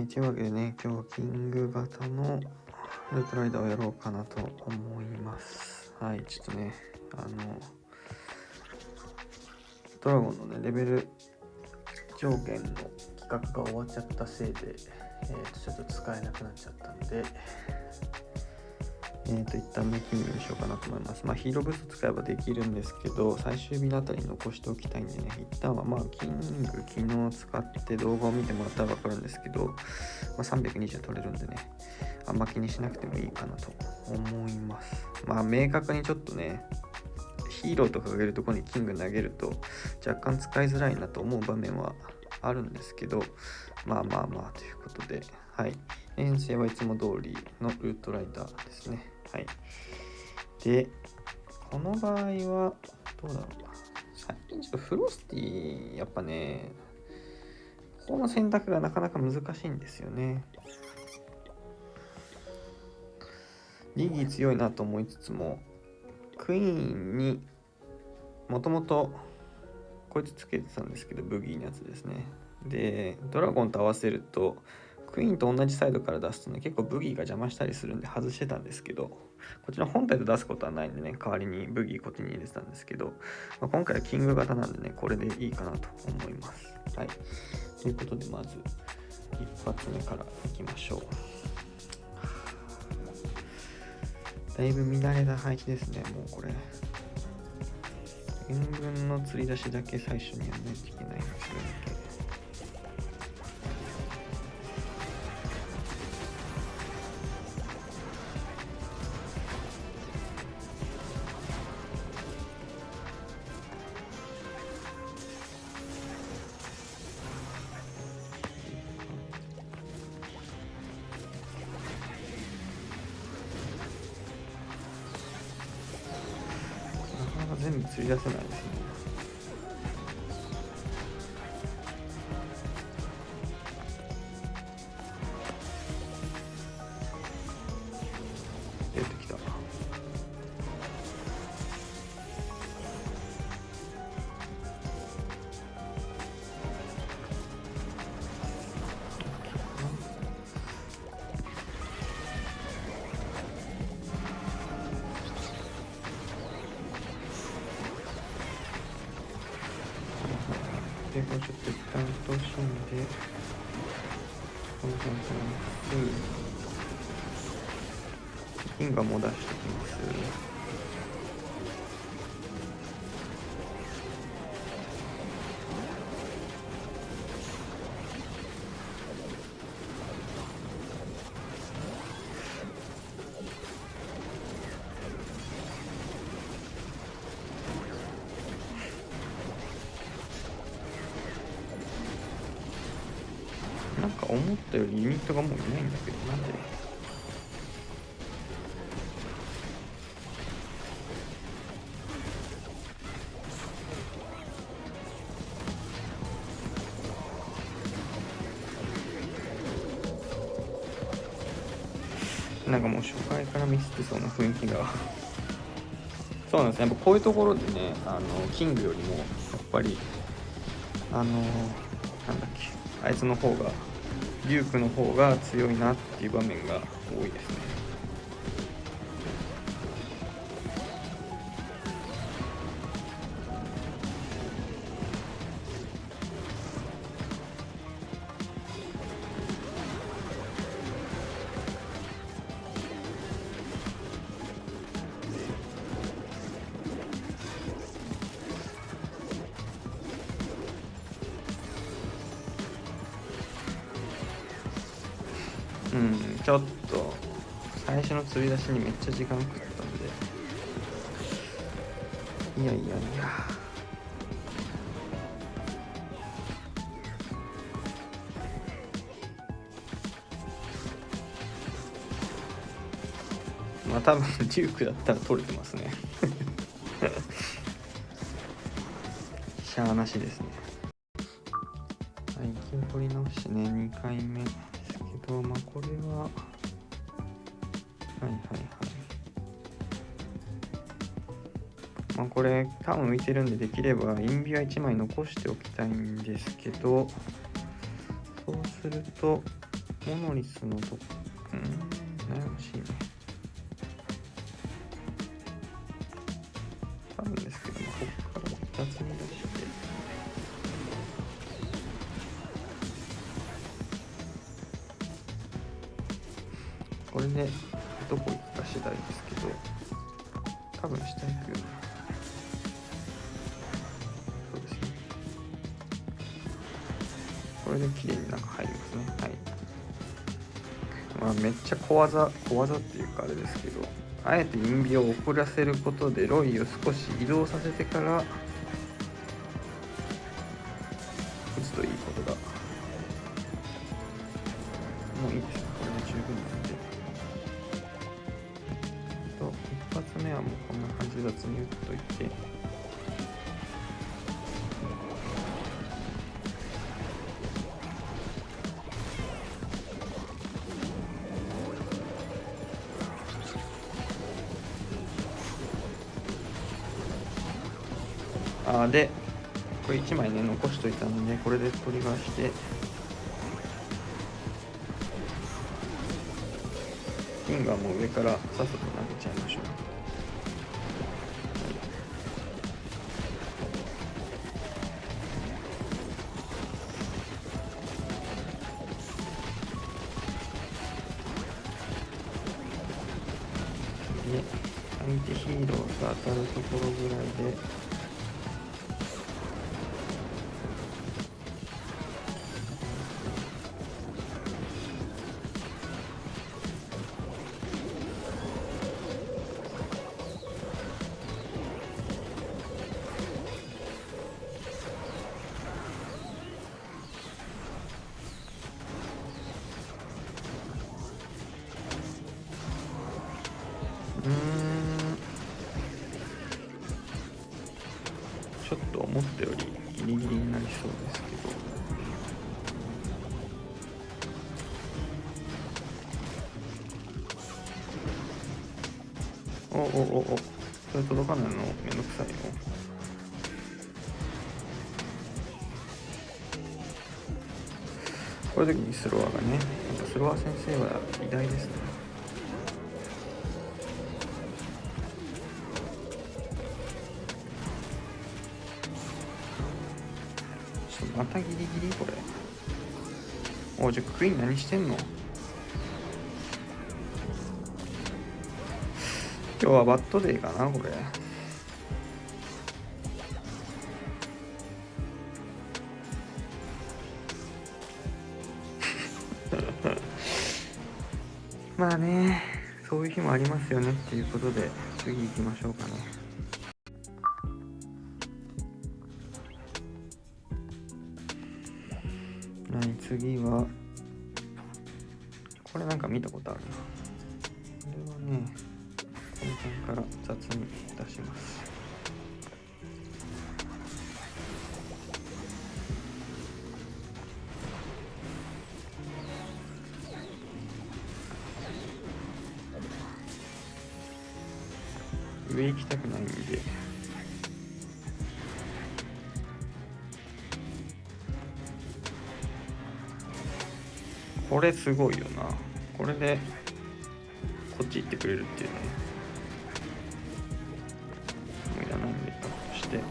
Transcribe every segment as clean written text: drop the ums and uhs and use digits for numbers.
い、というわけでね、今日はキング型のルートライダーをやろうかなと思います。はい、ちょっとね、ドラゴンのね、レベル上限の企画が終わっちゃったせいで、ちょっと使えなくなっちゃったんで、一旦ね、キングにしようかなと思います。ヒーローブースト使えばできるんですけど、最終日のあたりに残しておきたいんでね、一旦はキング昨日使って動画を見てもらったら分かるんですけど、320取れるんでね、あんま気にしなくてもいいかなと思います。明確にちょっとね、ヒーローとかがいるところにキング投げると若干使いづらいなと思う場面はあるんですけど、ということで、はい。編成はいつも通りのルートライダーですね。はい。で、この場合は、どうだろうな。最近ちょっとフロスティ、やっぱね、ここの選択がなかなか難しいんですよね。リギー強いなと思いつつも、クイーンにもともとこいつつけてたんですけど、ブギーのやつですね。で、ドラゴンと合わせると、クイーンと同じサイドから出すとね、結構ブギーが邪魔したりするんで外してたんですけど、こちら本体で出すことはないんでね、代わりにブギーこっちに入れてたんですけど、今回はキング型なんでね、これでいいかなと思います。はい。ということで、まず一発目からいきましょう。だいぶ乱れた配置ですね、もうこれ。援軍の釣り出しだけ最初にやらないといけないんですよね。全部釣り出せないですね。出てきた。で、これちょっと一旦落としんで、キングはもう出してきます。なんか思ったよりユニットがもういないんだけど、なんで？なんかもう初回からミスってそうな雰囲気がそうなんですね。やっぱこういうところでね、キングよりもやっぱりなんだっけ、あいつの方がデュークの方が強いなっていう場面が多いですね。ちょっと最初の釣り出しにめっちゃ時間食ったんで、いや多分デュークだったら取れてますねしゃーなしですね。はい、気を取り直してね、2回目ですけど、これはこれターン浮いてるんで、できればインビは1枚残しておきたいんですけど、そうするとモノリスのと悩ましいね。多分ですけども、ここから2つに出して、これでどこ行くか次第ですけど、多分下行くよね。そうですね。これで綺麗に中入りますね。はい。まあ、めっちゃ小技っていうかあれですけど、あえてインビを遅らせることでロイを少し移動させてから打つといいことが、もういいですね。これで十分なんで。一発目はもうこんな感じで雑に打っといて、でこれ1枚ね残しといたので、これでトリガーして、キングはもう上からさっさと投げちゃいましょう。で、相手ヒーローが当たるところぐらいで、ちょっと思ったよりギリギリになりそうですけど、それ届かないのめんどくさいよ。こういう時にスロワがね、スロワ先生は偉大ですね。またギリギリこれ。じゃあクイーン何してんの？今日はバッドデーかなこれ。まあね、そういう日もありますよねっていうことで、次行きましょうかね。はい、次はこれなんか見たことあるな。これはね、この辺から雑に出します。上行きたくないんで、これすごいよな。これでこっち行ってくれるっていうね。もういらないんでカットして帰ります。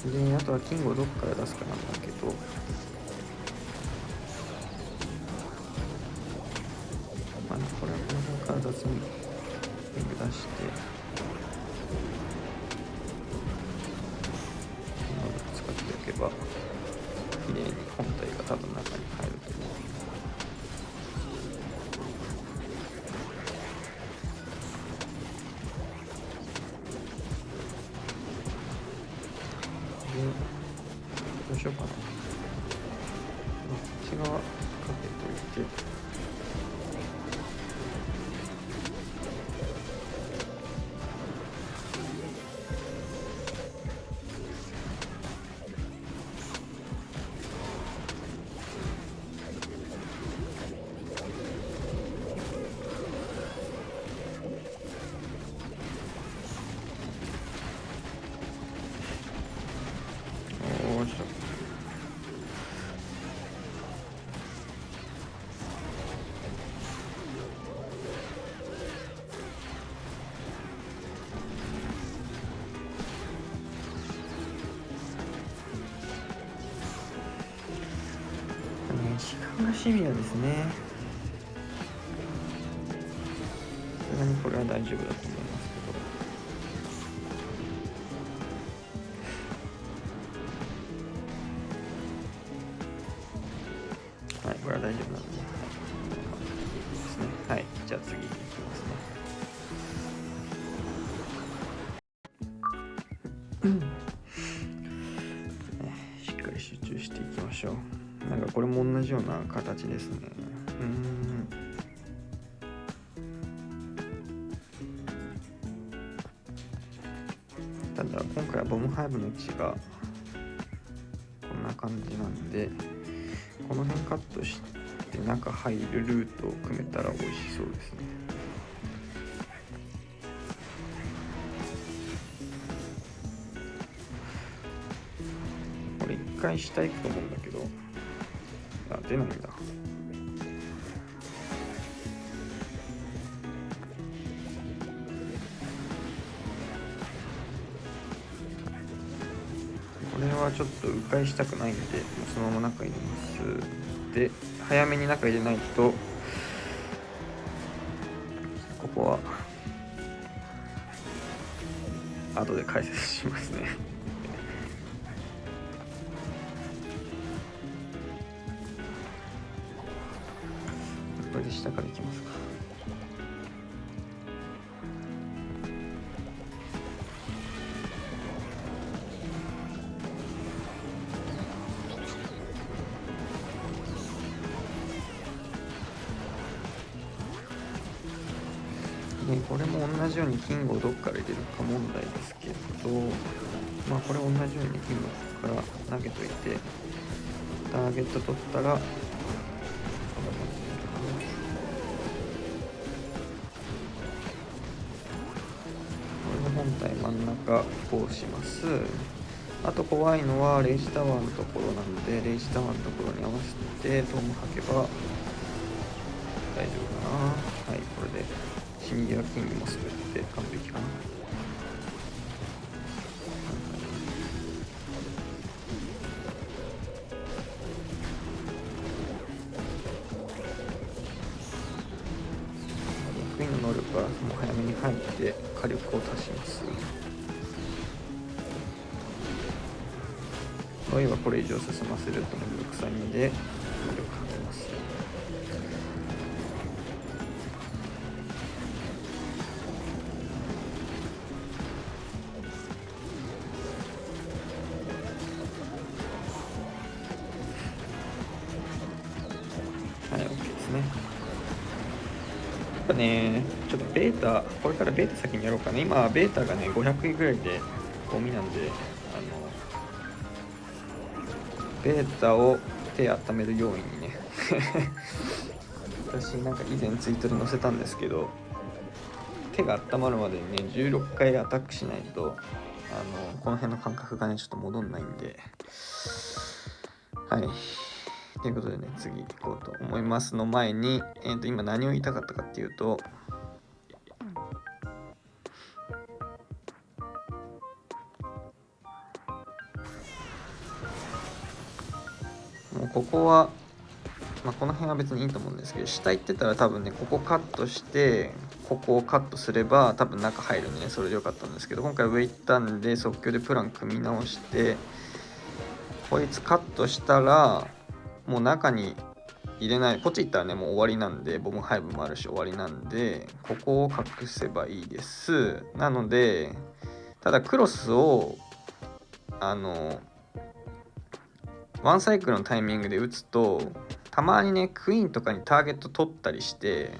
で、あとはキングをどこから出すかなんだけど、まあ、これはこの辺から雑にキング出して、使っておけば綺麗に本体が多分中に入ると思う。どうしようかな。こっち側かけといて、時間がシビアですね。さすがにこれは大丈夫だと思いますけど。はい、これは大丈夫なんで、ですね。はい、じゃあ次いきますね。しっかり集中していきましょう。なんかこれも同じような形ですね。ただ今回はボムハイブの位置がこんな感じなんで、この辺カットして中入るルートを組めたら美味しそうですね。これ一回下行くと思うんだけど、出ないんだ。これはちょっと迂回したくないんで、もうそのまま中入れます。で、早めに中入れないと、ここは後で解説しますね。これで下からいきますか。これも同じようにキングをどっから入れるか問題ですけど、これ同じようにキングから投げといて、ターゲット取ったら、これで本体真ん中こうします。あと怖いのはレイジタワーのところなので、レイジタワーのところに合わせてトーム吐けば大丈夫かな。はい、これで死に際キングも滑って完璧かな。クイーンの能力はもう早めに入って火力を足します。ロイはこれ以上進ませるとめんどくさいので能力かけます。はい、OK ですね。やっぱね、ちょっとベータ、これからベータ先にやろうかな。今、ベータがね、500位ぐらいでゴミなんで、ベータを手温めるようにね。私なんか以前ツイートで載せたんですけど、手が温まるまでにね、16回アタックしないと、この辺の感覚がね、ちょっと戻んないんで、はい。ということでね、次行こうと思いますの前に、今何を言いたかったかっていうと、もうここは、この辺は別にいいと思うんですけど、下行ってたら多分ね、ここカットして、ここをカットすれば多分中入るんでね、それでよかったんですけど、今回上行ったんで即興でプラン組み直して、こいつカットしたら、もう中に入れない、こっち行ったらね、もう終わりなんで、ボムハイブもあるし終わりなんで、ここを隠せばいいです。なので、ただクロスを、ワンサイクルのタイミングで打つと、たまにね、クイーンとかにターゲット取ったりして、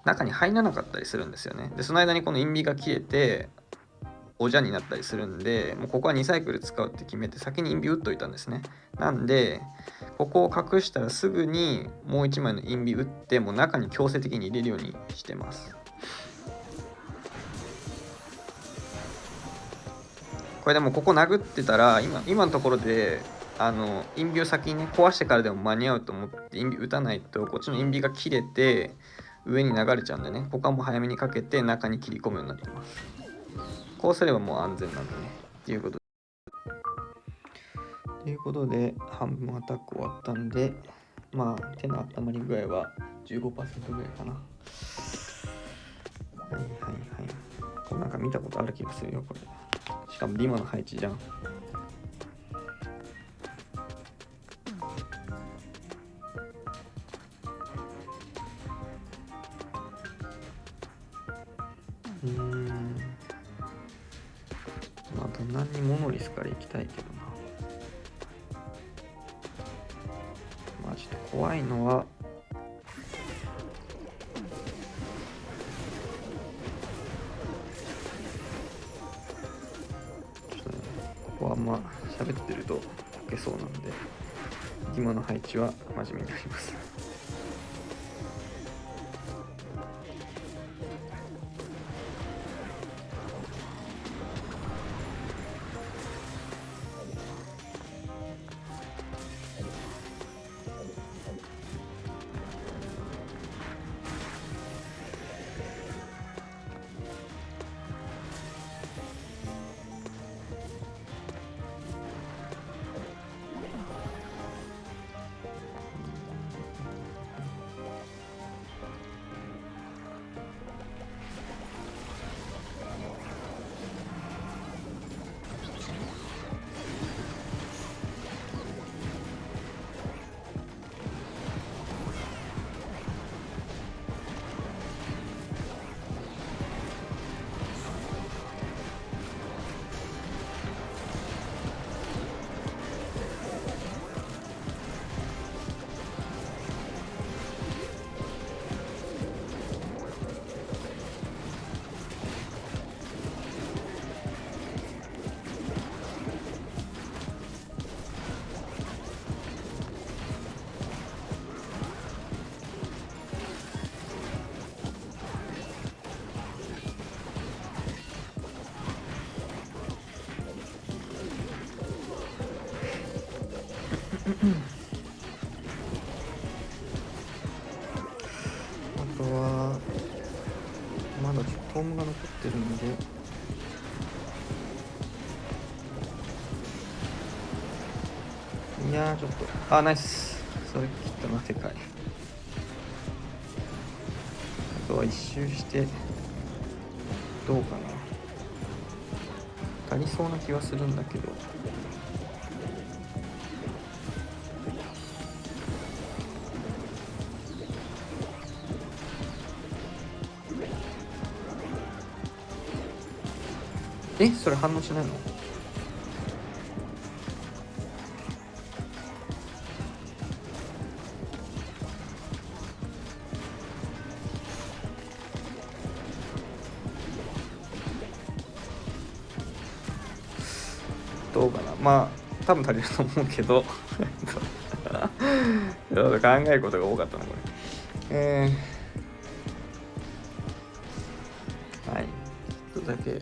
中に入らなかったりするんですよね。で、その間にこのインビが消えて、おじゃになったりするんで、もうここは2サイクル使うって決めて、先にインビ打っといたんですね。なんで、ここを隠したらすぐにもう1枚のインビ打って、もう中に強制的に入れるようにしてます。これでもここ殴ってたら、今のところで、インビを先にね、壊してからでも間に合うと思ってインビ打たないと、こっちのインビが切れて、上に流れちゃうんでね、ここはもう早めにかけて中に切り込むようになってます。こうすればもう安全なんでね。っていうことで、ということで半分アタック終わったんで、まあ手の温まり具合は 15% ぐらいかな。はいはいはい。これなんか見たことある気がするよこれ。しかもリマの配置じゃん。まあ無難にモノリスから行きたいけどな。まあちょっと怖いのはちょっとね、ここはあんま喋ってると溶けそうなんで、今の配置は真面目になります。あとはまだちょっとトームが残ってるんで、いやーちょっとナイス、それ切ったな、でかい。あとは一周してどうかな、足りそうな気はするんだけど。それ反応しないの？どうかな、まあ多分足りると思うけどちょっと考えることが多かったなこれ。はい、ちょっとだけ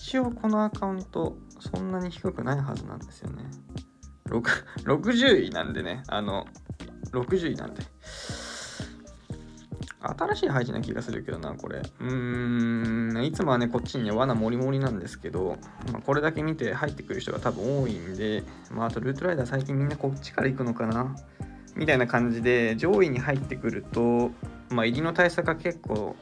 一応このアカウントそんなに低くないはずなんですよね。60位なんでね、60位なんで新しい配置な気がするけどなこれ。いつもはねこっちにね罠もりもりなんですけど、これだけ見て入ってくる人が多分多いんで、あとルートライダー最近みんなこっちから行くのかなみたいな感じで上位に入ってくると、入りの対策が結構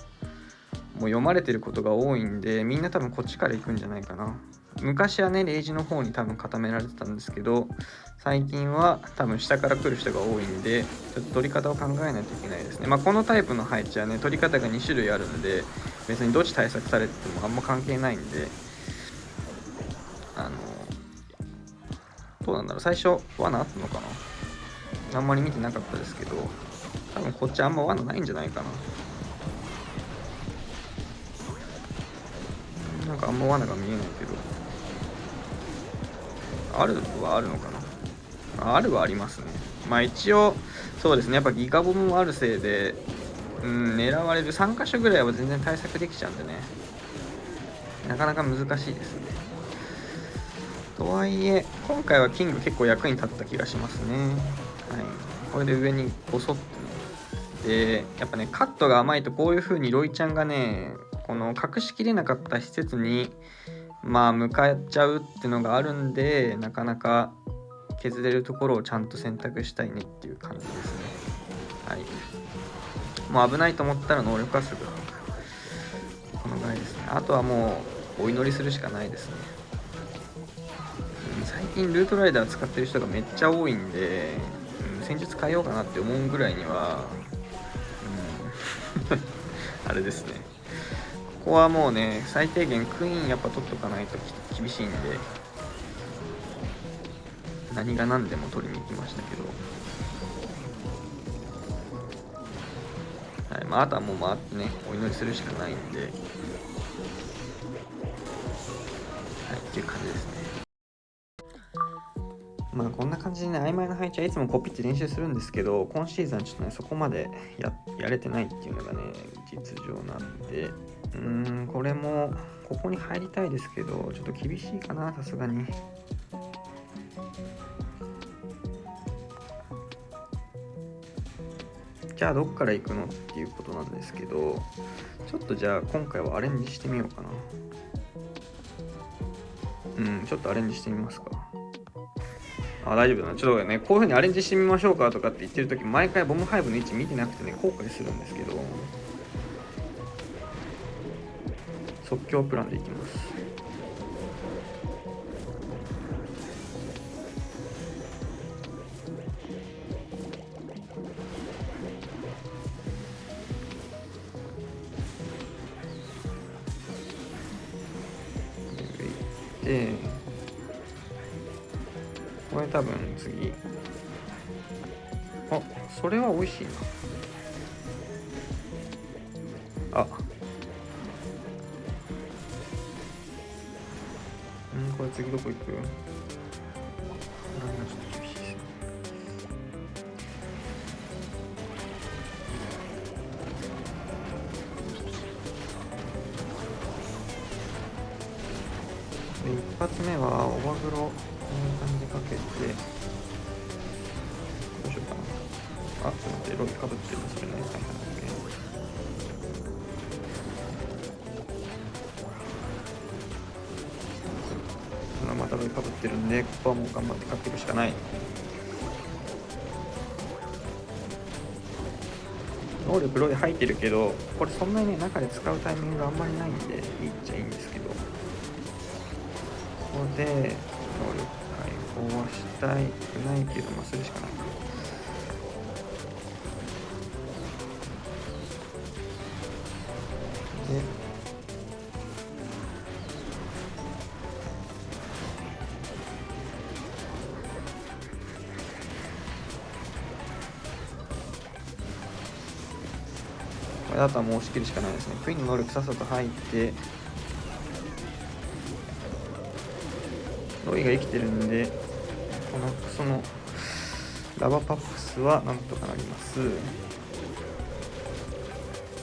もう読まれてることが多いんで、みんな多分こっちから行くんじゃないかな。昔はねレイジの方に多分固められてたんですけど、最近は多分下から来る人が多いんで、ちょっと取り方を考えないといけないですね。このタイプの配置はね取り方が2種類あるんで、別にどっち対策されててもあんま関係ないんで、どうなんだろう、最初罠あったのかな、あんまり見てなかったですけど、多分こっちあんま罠ないんじゃないかな。なんかあんま罠が見えないけど、あるはあるのかな。あるはありますね。一応そうですね、やっぱギガボムもあるせいで、狙われる3箇所ぐらいは全然対策できちゃうんでね、なかなか難しいですね。とはいえ今回はキング結構役に立った気がしますね。はい、これで上にボソッとね、でやっぱねカットが甘いとこういう風にロイちゃんがねこの隠しきれなかった施設に向かっちゃうっていうのがあるんで、なかなか削れるところをちゃんと選択したいねっていう感じですね。はい。もう危ないと思ったら能力はすぐ吐く。このぐらいですね。あとはもうお祈りするしかないですね。最近ルートライダー使ってる人がめっちゃ多いんで、戦術変えようかなって思うぐらいには、あれですね。ここはもうね、最低限クイーンやっぱ取っとかないと厳しいんで、何が何でも取りに行きましたけど、はい、あとはもう回ってね、お祈りするしかないんで、はい、っていう感じですね。こんな感じでね、曖昧な配置はいつもコピって練習するんですけど、今シーズンはちょっとね、そこまで やれてないっていうのがね、実情なんで、これも、ここに入りたいですけど、ちょっと厳しいかな、さすがに。じゃあどっから行くのっていうことなんですけど、ちょっとじゃあ今回はアレンジしてみようかな。ちょっとアレンジしてみますか。大丈夫だな。ちょっとね、こういう風にアレンジしてみましょうかとかって言ってるとき、毎回ボムハイブの位置見てなくてね、後悔するんですけど、即興プランでいきます。で、これ多分次。それは美味しいな。これ次どこ行く？これはちょっと厳しいですね。で、一発目はオバグロこんな感じでかけて、どうしようかな。ちょっと待って、ロイかぶってるのそれね。はいはいはい。またロイかぶってるんで、ここはもう頑張って勝っていくしかない。能力ロイ入ってるけど、これそんなにね、中で使うタイミングがあんまりないんで、いいっちゃいいんですけど、ここで能力解放はしたいくないけど、するしかないか。で、これだとはもう押し切るしかないですね。クイーンの能力さっさと入って、ロイが生きてるんで、このクソのラバパックスはなんとかなります。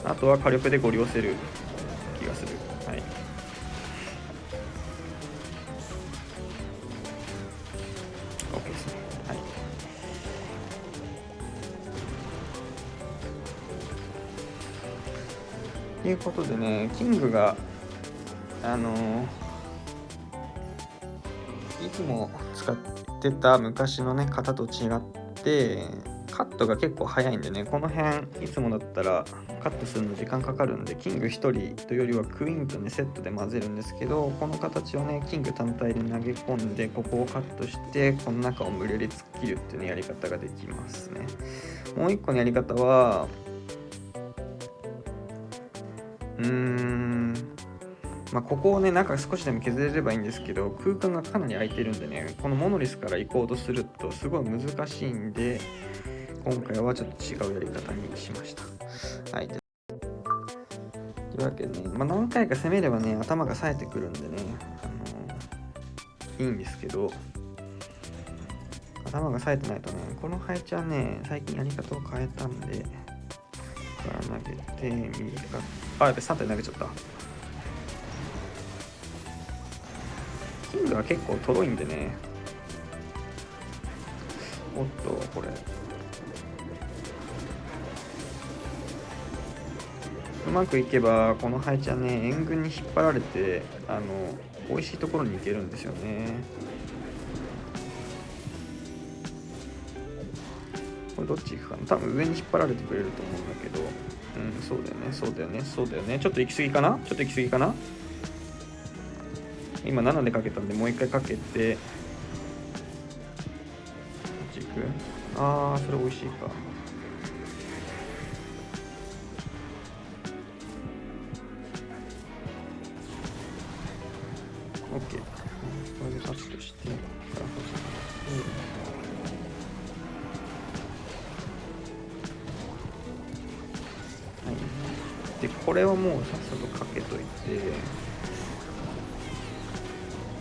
あとは火力でゴリ押せる気がする。はい。OK ですね。はい。ということでね、キングが、いつも使ってた昔のね、型と違って、カットが結構早いんでね、この辺、いつもだったらカットするの時間かかるんで、キング1人というよりはクイーンとね、セットで混ぜるんですけど、この形をね、キング単体で投げ込んで、ここをカットして、この中を無理やり突っ切るっていう、ね、やり方ができますね。もう一個のやり方は、ここをね、中少しでも削れればいいんですけど、空間がかなり空いてるんでね、このモノリスから行こうとするとすごい難しいんで、今回はちょっと違うやり方にしました。はい。というわけでね、何回か攻めればね、頭が冴えてくるんでね、いいんですけど、頭が冴えてないとね、この配置はね、最近やり方を変えたんで、から投げて、右か、やっぱり3体投げちゃった。キングは結構とろいんでね。おっと、これ。うまくいけば、この配置はね、援軍に引っ張られて、美味しいところに行けるんですよね。これどっち行くかな。多分上に引っ張られてくれると思うんだけど、そうだよね、そうだよね、そうだよね。ちょっと行き過ぎかな、今7でかけたんで、もう一回かけて、こっち行く。それ美味しいか。OK。これでカットして、でこれをもうさっさとかけといて、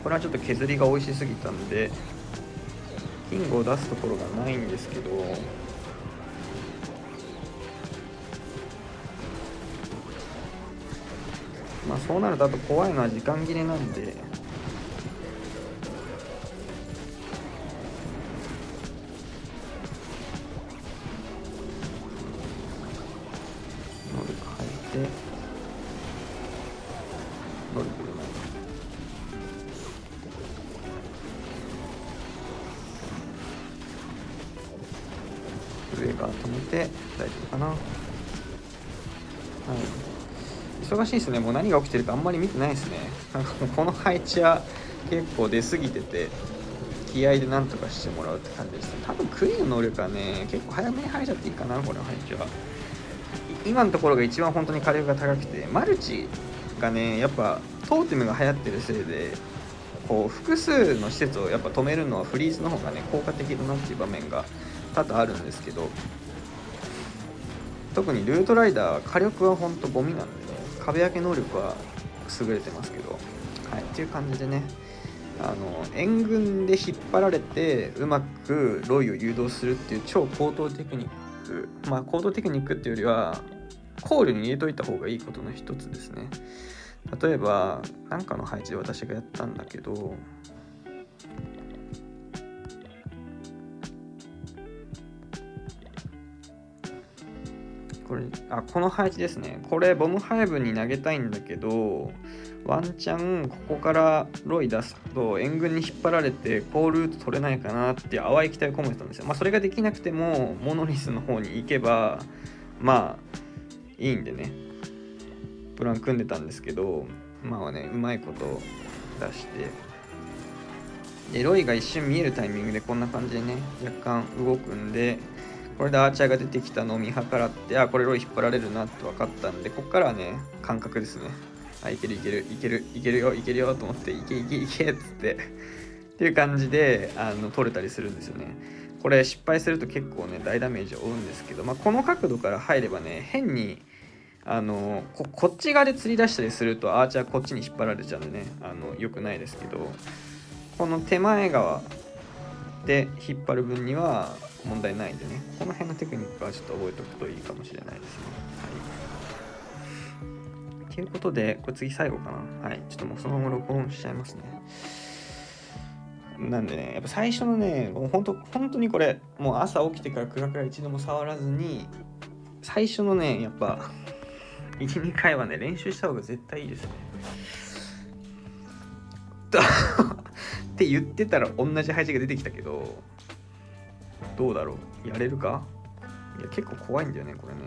これはちょっと削りが美味しすぎたんでキングを出すところがないんですけど、まあそうなるとあと怖いのは時間切れなんで、能力変えて能力でない上から止めて大丈夫かな。はい、忙しいですね。もう何が起きてるかあんまり見てないですね。なんかもうこの配置は結構出過ぎてて、気合でなんとかしてもらうって感じですね。多分クイーンの能力はね、結構早めに入っちゃっていいかな、この配置は。今のところが一番本当に火力が高くて、マルチがね、やっぱトーテムが流行ってるせいで、こう複数の施設をやっぱ止めるのはフリーズの方がね効果的だなっていう場面が多々あるんですけど、特にルートライダー火力はほんとゴミなんでね、壁開け能力は優れてますけど、はい、っていう感じでね、援軍で引っ張られてうまくロイを誘導するっていう超高等テクニック、高等テクニックっていうよりは考慮に入れといた方がいいことの一つですね。例えば何かの配置で私がやったんだけど、この配置ですね。これボム配分に投げたいんだけど、ワンチャンここからロイ出すと援軍に引っ張られてコールート取れないかなって淡い期待を込めてたんですよ。それができなくてもモノリスの方に行けばいいんでね、プラン組んでたんですけど、うまいこと出して、でロイが一瞬見えるタイミングでこんな感じでね若干動くんで、これでアーチャーが出てきたのを見計らって、これロイ引っ張られるなって分かったんで、こっからはね感覚ですね。いけるよと思って、いけっつってっていう感じで取れたりするんですよね。これ失敗すると結構ね大ダメージを負うんですけど、この角度から入ればね、変にこっち側で釣り出したりするとアーチャーこっちに引っ張られちゃうんでね、良くないですけど、この手前側で引っ張る分には問題ないんでね、この辺のテクニックはちょっと覚えておくといいかもしれないですね。はい。ということで、これ次最後かな。はい。ちょっともうそのまま録音しちゃいますね。なんでね、やっぱ最初のね、本当にこれ、もう朝起きてからクラクラ一度も触らずに、最初のね、やっぱ、1、2回はね、練習した方が絶対いいですね。って言ってたら同じ配置が出てきたけど、どうだろう、やれるか。いや結構怖いんだよねこれね。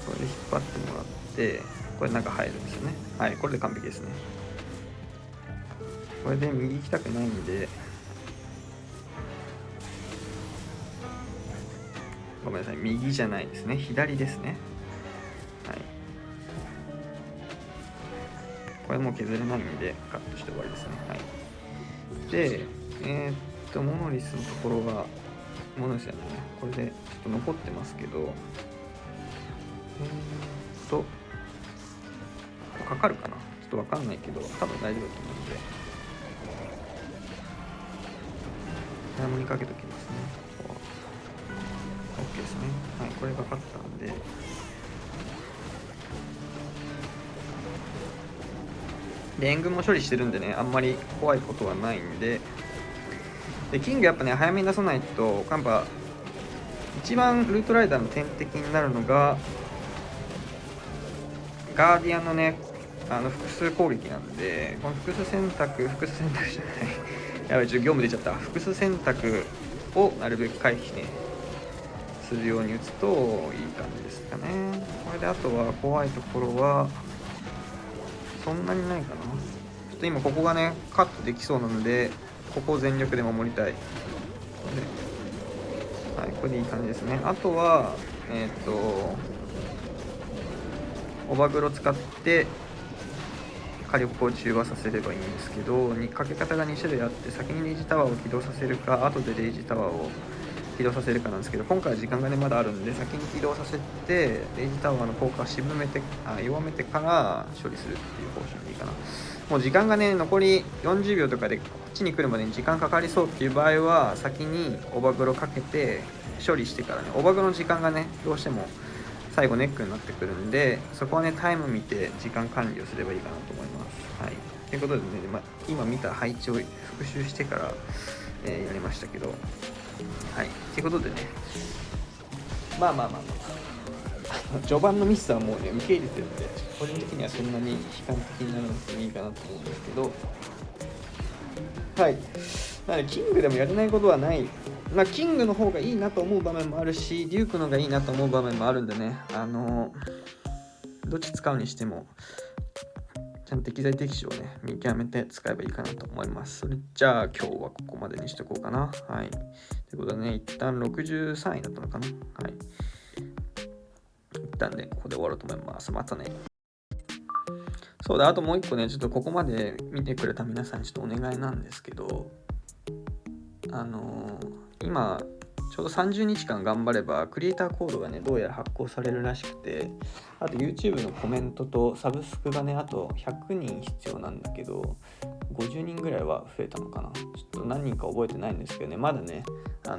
これで引っ張ってもらって、これ中入るんですよね。はい、これで完璧ですね。これで右行きたくないんで、ごめんなさい、右じゃないですね、左ですね。はい。これもう削れないんでカットして終わりですね。はい。で、モノリスのところが、モノリスやね、これでちょっと残ってますけど、かかるかな、ちょっとわかんないけど、多分大丈夫だと思うんで、早めにかけときますね。OK ですね。はい、これかかったんで、で援軍も処理してるんでね、あんまり怖いことはないんで、キングやっぱね早めに出さないと、やっぱ一番ルートライダーの天敵になるのがガーディアンのね複数攻撃なんで、この複数選択じゃないやばい、ちょっと業務出ちゃった。複数選択をなるべく回避ねするように打つといい感じですかね。これであとは怖いところはそんなにないかな。ちょっと今ここがねカットできそうなので、ここを全力で守りたい。はい、これでいい感じですね。あとはオバグロ使って火力を中和させればいいんですけど、かけ方が2種類あって、先にレイジタワーを起動させるか、後でレイジタワーを起動させるかなんですけど、今回は時間がねまだあるんで、先に起動させてレイジタワーの効果を弱めてから処理するっていう方針でいいかな。もう時間がね残り40秒とかでこっちに来るまでに時間かかりそうっていう場合は、先にオバグロかけて処理してからね、オバグロの時間がねどうしても最後ネックになってくるんで、そこはねタイム見て時間管理をすればいいかなと思います。はい、ということでね、今見た配置を復習してから、やりましたけど、はい、ということでね、序盤のミスはもうね受け入れてるんで、個人的にはそんなに悲観的にならなくてもいいかなと思うんですけど、はい、なのでキングでもやれないことはない。キングの方がいいなと思う場面もあるし、デュークの方がいいなと思う場面もあるんでね、どっち使うにしてもちゃんと適材適所をね見極めて使えばいいかなと思います。それじゃあ今日はここまでにしとこうかな。はい、ということでね、一旦63位だったのかな。はい、一旦ねここで終わろうと思います。またね。そうだ、あともう一個ね、ちょっとここまで見てくれた皆さんにちょっとお願いなんですけど、今ちょうど30日間頑張ればクリエイターコードがねどうやら発行されるらしくて、あと YouTube のコメントとサブスクがねあと100人必要なんだけど、50人ぐらいは増えたのかな。ちょっと何人か覚えてないんですけどね、まだね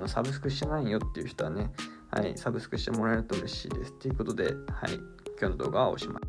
サブスクしてないよっていう人はね、はい、サブスクしてもらえると嬉しいです。ということで、はい、今日の動画はおしまい。